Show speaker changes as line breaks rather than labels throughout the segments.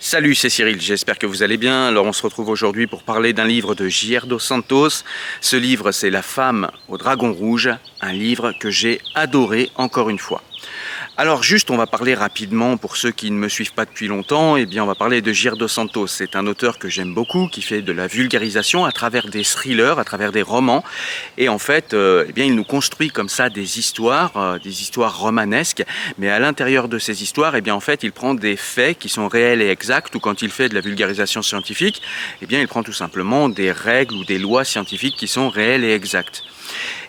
Salut, c'est Cyril, j'espère que vous allez bien. Alors on se retrouve aujourd'hui pour parler d'un livre de J.R. dos Santos. Ce livre, c'est La femme au dragon rouge, un livre que j'ai adoré encore une fois. Alors juste, on va parler rapidement, pour ceux qui ne me suivent pas depuis longtemps, eh bien on va parler de J.R. dos Santos. C'est un auteur que j'aime beaucoup, qui fait de la vulgarisation à travers des thrillers, à travers des romans. Et en fait, eh bien, il nous construit comme ça des histoires romanesques. Mais à l'intérieur de ces histoires, eh bien en fait, il prend des faits qui sont réels et exacts, ou quand il fait de la vulgarisation scientifique, eh bien il prend tout simplement des règles ou des lois scientifiques qui sont réelles et exactes.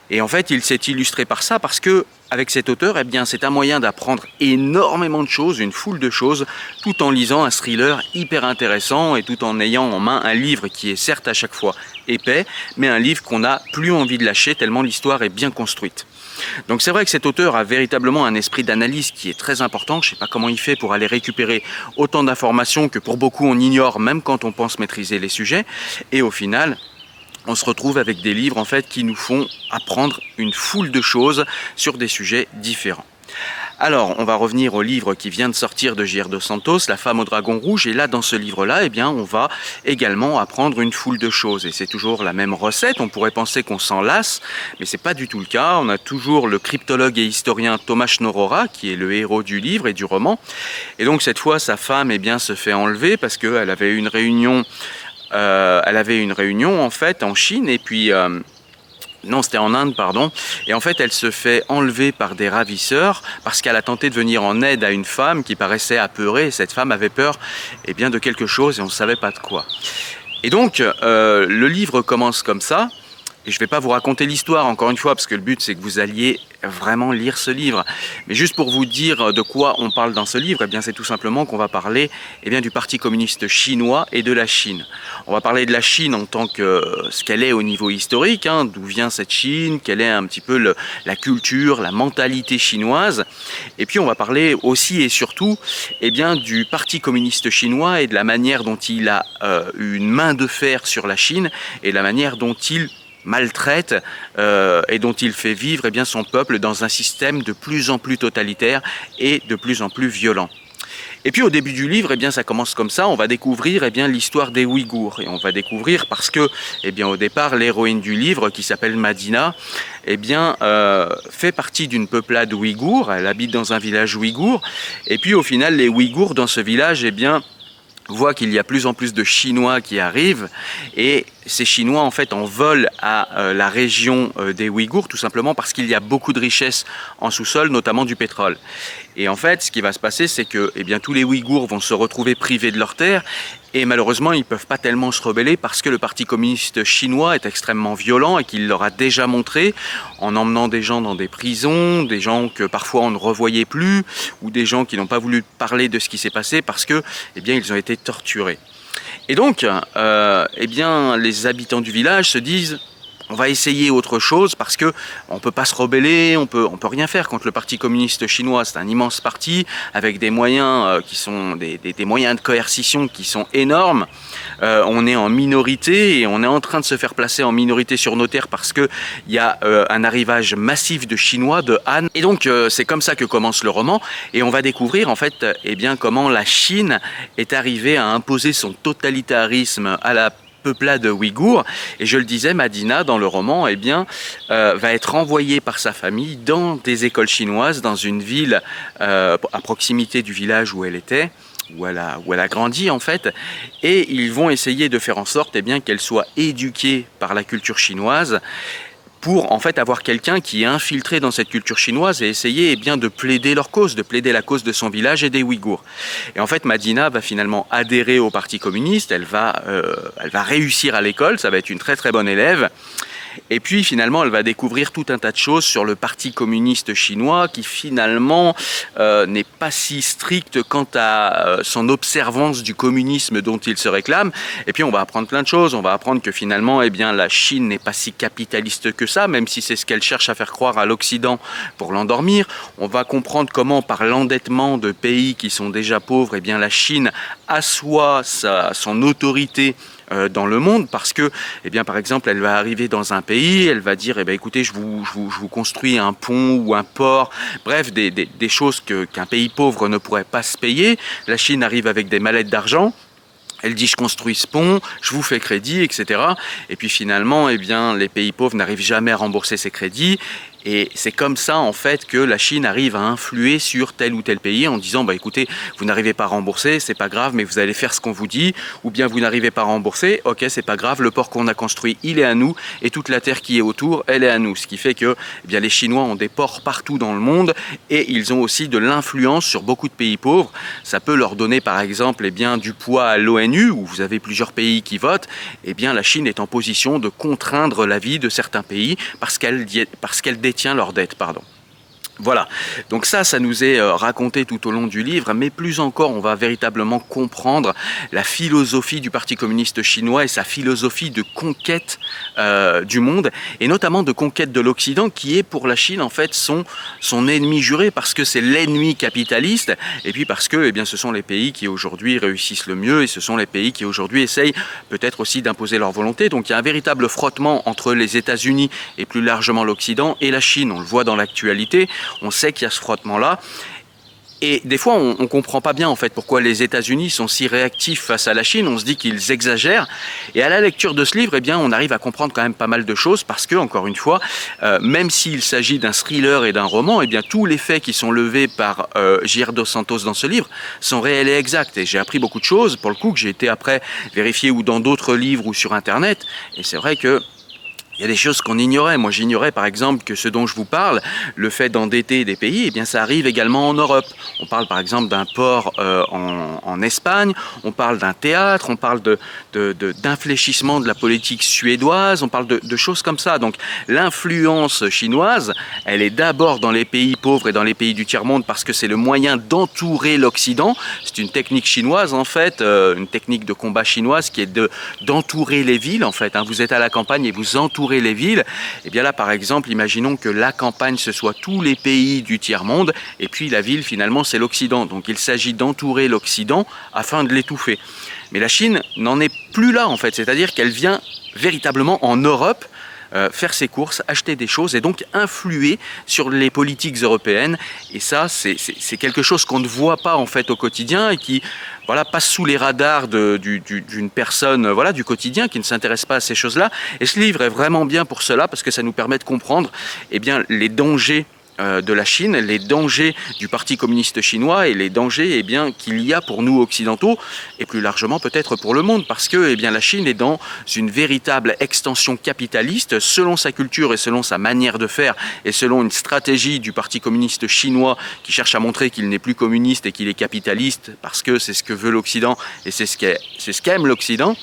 Et en fait, il s'est illustré par ça parce que, avec cet auteur, eh bien, c'est un moyen d'apprendre énormément de choses, une foule de choses, tout en lisant un thriller hyper intéressant et tout en ayant en main un livre qui est certes à chaque fois épais, mais un livre qu'on n'a plus envie de lâcher tellement l'histoire est bien construite. Donc c'est vrai que cet auteur a véritablement un esprit d'analyse qui est très important. Je ne sais pas comment il fait pour aller récupérer autant d'informations que pour beaucoup on ignore, même quand on pense maîtriser les sujets. Et au final, on se retrouve avec des livres en fait qui nous font apprendre une foule de choses sur des sujets différents. Alors, on va revenir au livre qui vient de sortir de J.R. dos Santos, La femme au dragon rouge. Et là, dans ce livre-là, eh bien, on va également apprendre une foule de choses. Et c'est toujours la même recette. On pourrait penser qu'on s'en lasse, mais c'est pas du tout le cas. On a toujours le cryptologue et historien Thomas Schnorrora, qui est le héros du livre et du roman. Et donc, cette fois, sa femme, eh bien, se fait enlever parce qu'elle avait une réunion. Elle avait une réunion en fait en Chine et puis non, c'était en Inde, pardon. Et en fait, elle se fait enlever par des ravisseurs parce qu'elle a tenté de venir en aide à une femme qui paraissait apeurée. Cette femme avait peur, eh bien, de quelque chose et on ne savait pas de quoi. Et donc, le livre commence comme ça. Et je ne vais pas vous raconter l'histoire, encore une fois, parce que le but, c'est que vous alliez vraiment lire ce livre. Mais juste pour vous dire de quoi on parle dans ce livre, eh bien, c'est tout simplement qu'on va parler du Parti communiste chinois et de la Chine. On va parler de la Chine en tant que ce qu'elle est au niveau historique, d'où vient cette Chine, quelle est un petit peu la culture, la mentalité chinoise. Et puis, on va parler aussi et surtout du Parti communiste chinois et de la manière dont il a une main de fer sur la Chine et la manière dont il maltraite et dont il fait vivre son peuple dans un système de plus en plus totalitaire et de plus en plus violent. Et puis au début du livre, ça commence comme ça, on va découvrir l'histoire des Ouïghours. Et on va découvrir parce que, au départ, l'héroïne du livre, qui s'appelle Madina, fait partie d'une peuplade ouïghour, elle habite dans un village ouïghour, et puis au final, les Ouïghours dans ce village, voit qu'il y a plus en plus de Chinois qui arrivent et ces Chinois en fait en veulent à la région des Ouïghours tout simplement parce qu'il y a beaucoup de richesses en sous-sol, notamment du pétrole. Et en fait, ce qui va se passer, c'est que tous les Ouïghours vont se retrouver privés de leurs terres et malheureusement, ils ne peuvent pas tellement se rebeller parce que le Parti communiste chinois est extrêmement violent et qu'il leur a déjà montré en emmenant des gens dans des prisons, des gens que parfois on ne revoyait plus ou des gens qui n'ont pas voulu parler de ce qui s'est passé parce que ils ont été torturés. Et donc, les habitants du village se disent on va essayer autre chose parce que on peut pas se rebeller, on peut rien faire contre le Parti communiste chinois. C'est un immense parti avec des moyens qui sont des moyens de coercition qui sont énormes. On est en minorité et on est en train de se faire placer en minorité sur nos terres parce que il y a un arrivage massif de Chinois, de Han. Et donc c'est comme ça que commence le roman et on va découvrir en fait comment la Chine est arrivée à imposer son totalitarisme à la peuplade ouïghour. Et je le disais, Madina, dans le roman, va être envoyée par sa famille dans des écoles chinoises, dans une ville à proximité du village où elle était, où elle a grandi en fait. Et ils vont essayer de faire en sorte qu'elle soit éduquée par la culture chinoise pour en fait avoir quelqu'un qui est infiltré dans cette culture chinoise et essayer de plaider leur cause, de plaider la cause de son village et des Ouïghours. Et en fait, Madina va finalement adhérer au Parti communiste, elle va réussir à l'école, ça va être une très très bonne élève. Et puis finalement, elle va découvrir tout un tas de choses sur le Parti communiste chinois qui finalement n'est pas si strict quant à son observance du communisme dont il se réclame. Et puis on va apprendre plein de choses. On va apprendre que finalement, la Chine n'est pas si capitaliste que ça, même si c'est ce qu'elle cherche à faire croire à l'Occident pour l'endormir. On va comprendre comment, par l'endettement de pays qui sont déjà pauvres, la Chine assoit son autorité dans le monde parce que, eh bien, par exemple, elle va arriver dans un pays, elle va dire, eh bien, écoutez, je vous construis un pont ou un port, bref, des choses qu'un pays pauvre ne pourrait pas se payer. La Chine arrive avec des mallettes d'argent. Elle dit je construis ce pont, je vous fais crédit, etc. Et puis finalement, eh bien, les pays pauvres n'arrivent jamais à rembourser ces crédits. Et c'est comme ça en fait que la Chine arrive à influer sur tel ou tel pays en disant bah écoutez, vous n'arrivez pas à rembourser, c'est pas grave, mais vous allez faire ce qu'on vous dit, ou bien vous n'arrivez pas à rembourser, ok c'est pas grave, le port qu'on a construit il est à nous et toute la terre qui est autour elle est à nous. Ce qui fait que eh bien, les Chinois ont des ports partout dans le monde et ils ont aussi de l'influence sur beaucoup de pays pauvres. Ça peut leur donner par exemple eh bien, du poids à l'ONU où vous avez plusieurs pays qui votent. Eh bien la Chine est en position de contraindre la vie de certains pays parce qu'elle détient leur dette, pardon. Voilà, donc ça nous est raconté tout au long du livre, mais plus encore, on va véritablement comprendre la philosophie du Parti communiste chinois et sa philosophie de conquête du monde, et notamment de conquête de l'Occident, qui est pour la Chine en fait son ennemi juré, parce que c'est l'ennemi capitaliste, et puis parce que eh bien, ce sont les pays qui aujourd'hui réussissent le mieux, et ce sont les pays qui aujourd'hui essayent peut-être aussi d'imposer leur volonté. Donc il y a un véritable frottement entre les États-Unis et plus largement l'Occident et la Chine, on le voit dans l'actualité. On sait qu'il y a ce frottement-là. Et des fois, on ne comprend pas bien en fait pourquoi les États-Unis sont si réactifs face à la Chine. On se dit qu'ils exagèrent. Et à la lecture de ce livre, eh bien, on arrive à comprendre quand même pas mal de choses parce que, encore une fois, même s'il s'agit d'un thriller et d'un roman, eh bien, tous les faits qui sont levés par J.R. Dos Santos dans ce livre sont réels et exacts. Et j'ai appris beaucoup de choses, pour le coup, que j'ai été après vérifier ou dans d'autres livres ou sur Internet. Et c'est vrai que il y a des choses qu'on ignorait. Moi, j'ignorais par exemple que ce dont je vous parle, le fait d'endetter des pays, eh bien, ça arrive également en Europe. On parle par exemple d'un port en Espagne, on parle d'un théâtre, on parle d'infléchissement de la politique suédoise, on parle de choses comme ça. Donc l'influence chinoise, elle est d'abord dans les pays pauvres et dans les pays du tiers-monde parce que c'est le moyen d'entourer l'Occident. C'est une technique chinoise en fait, une technique de combat chinoise qui est d'entourer les villes en fait. Vous êtes à la campagne et vous entourez les villes, et bien là par exemple imaginons que la campagne ce soit tous les pays du tiers-monde et puis la ville finalement c'est l'Occident, donc il s'agit d'entourer l'Occident afin de l'étouffer. Mais la Chine n'en est plus là en fait, c'est-à-dire qu'elle vient véritablement en Europe faire ses courses, acheter des choses et donc influer sur les politiques européennes. Et ça, c'est quelque chose qu'on ne voit pas en fait au quotidien et qui voilà, passe sous les radars d'une personne voilà, du quotidien qui ne s'intéresse pas à ces choses-là. Et ce livre est vraiment bien pour cela parce que ça nous permet de comprendre eh bien, les dangers de la Chine, les dangers du Parti communiste chinois et les dangers eh bien, qu'il y a pour nous occidentaux et plus largement peut-être pour le monde parce que eh bien, la Chine est dans une véritable extension capitaliste selon sa culture et selon sa manière de faire et selon une stratégie du Parti communiste chinois qui cherche à montrer qu'il n'est plus communiste et qu'il est capitaliste parce que c'est ce que veut l'Occident et c'est ce qu'aime l'Occident.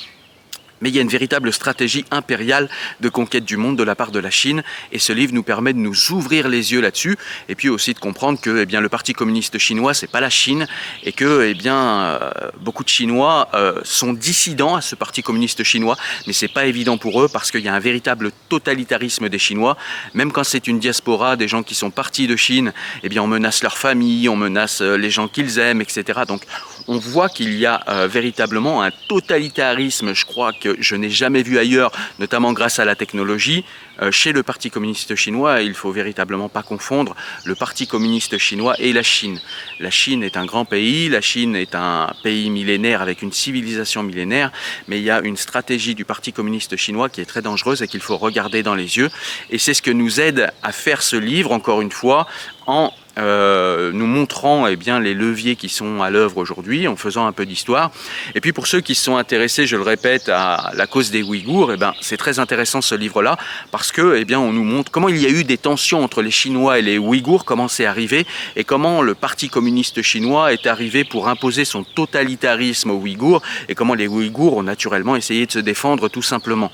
Mais il y a une véritable stratégie impériale de conquête du monde de la part de la Chine et ce livre nous permet de nous ouvrir les yeux là-dessus et puis aussi de comprendre que eh bien, le Parti communiste chinois c'est pas la Chine et que eh bien, beaucoup de Chinois sont dissidents à ce Parti communiste chinois mais c'est pas évident pour eux parce qu'il y a un véritable totalitarisme des Chinois. Même quand c'est une diaspora, des gens qui sont partis de Chine, eh bien, on menace leur famille, on menace les gens qu'ils aiment, etc. Donc on voit qu'il y a véritablement un totalitarisme, je crois que je n'ai jamais vu ailleurs, notamment grâce à la technologie. Chez le Parti communiste chinois, il ne faut véritablement pas confondre le Parti communiste chinois et la Chine. La Chine est un grand pays, la Chine est un pays millénaire avec une civilisation millénaire, mais il y a une stratégie du Parti communiste chinois qui est très dangereuse et qu'il faut regarder dans les yeux. Et c'est ce que nous aide à faire ce livre, encore une fois, en nous montrant eh bien, les leviers qui sont à l'œuvre aujourd'hui, en faisant un peu d'histoire. Et puis pour ceux qui se sont intéressés, je le répète, à la cause des Ouïghours, eh ben, c'est très intéressant ce livre-là, parce que eh bien, on nous montre comment il y a eu des tensions entre les Chinois et les Ouïghours, comment c'est arrivé, et comment le Parti communiste chinois est arrivé pour imposer son totalitarisme aux Ouïghours, et comment les Ouïghours ont naturellement essayé de se défendre tout simplement.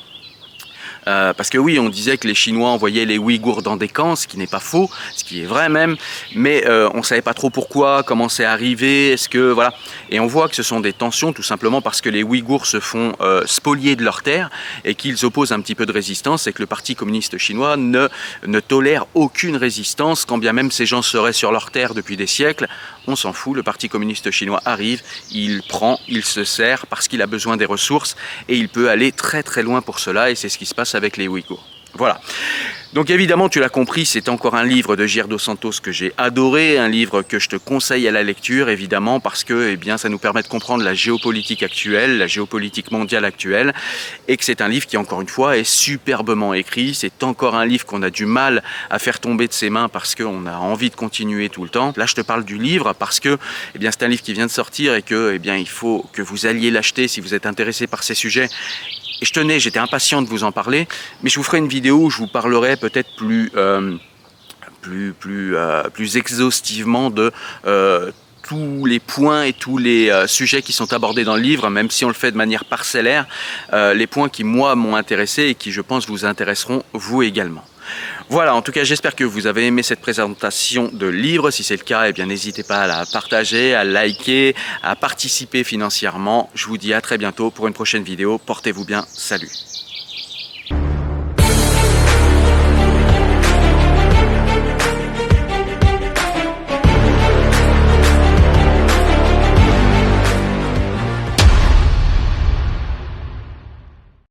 Parce que oui, on disait que les Chinois envoyaient les Ouïghours dans des camps, ce qui n'est pas faux, ce qui est vrai même, mais on ne savait pas trop pourquoi, comment c'est arrivé, est-ce que voilà. Et on voit que ce sont des tensions tout simplement parce que les Ouïghours se font spolier de leurs terres et qu'ils opposent un petit peu de résistance et que le Parti communiste chinois ne tolère aucune résistance, quand bien même ces gens seraient sur leurs terres depuis des siècles. On s'en fout, le Parti communiste chinois arrive, il prend, il se sert parce qu'il a besoin des ressources et il peut aller très très loin pour cela, et c'est ce qui se passe avec les Ouïghours. Voilà. Donc évidemment, tu l'as compris, c'est encore un livre de Gier dos Santos que j'ai adoré, un livre que je te conseille à la lecture, évidemment, parce que ça nous permet de comprendre la géopolitique actuelle, la géopolitique mondiale actuelle, et que c'est un livre qui, encore une fois, est superbement écrit. C'est encore un livre qu'on a du mal à faire tomber de ses mains parce qu'on a envie de continuer tout le temps. Là, je te parle du livre parce que c'est un livre qui vient de sortir et que il faut que vous alliez l'acheter si vous êtes intéressé par ces sujets. Et j'étais impatient de vous en parler, mais je vous ferai une vidéo où je vous parlerai peut-être plus exhaustivement de tous les points et tous les sujets qui sont abordés dans le livre, même si on le fait de manière parcellaire, les points qui moi m'ont intéressé et qui je pense vous intéresseront vous également. Voilà, en tout cas, j'espère que vous avez aimé cette présentation de livre. Si c'est le cas, n'hésitez pas à la partager, à liker, à participer financièrement. Je vous dis à très bientôt pour une prochaine vidéo. Portez-vous bien. Salut.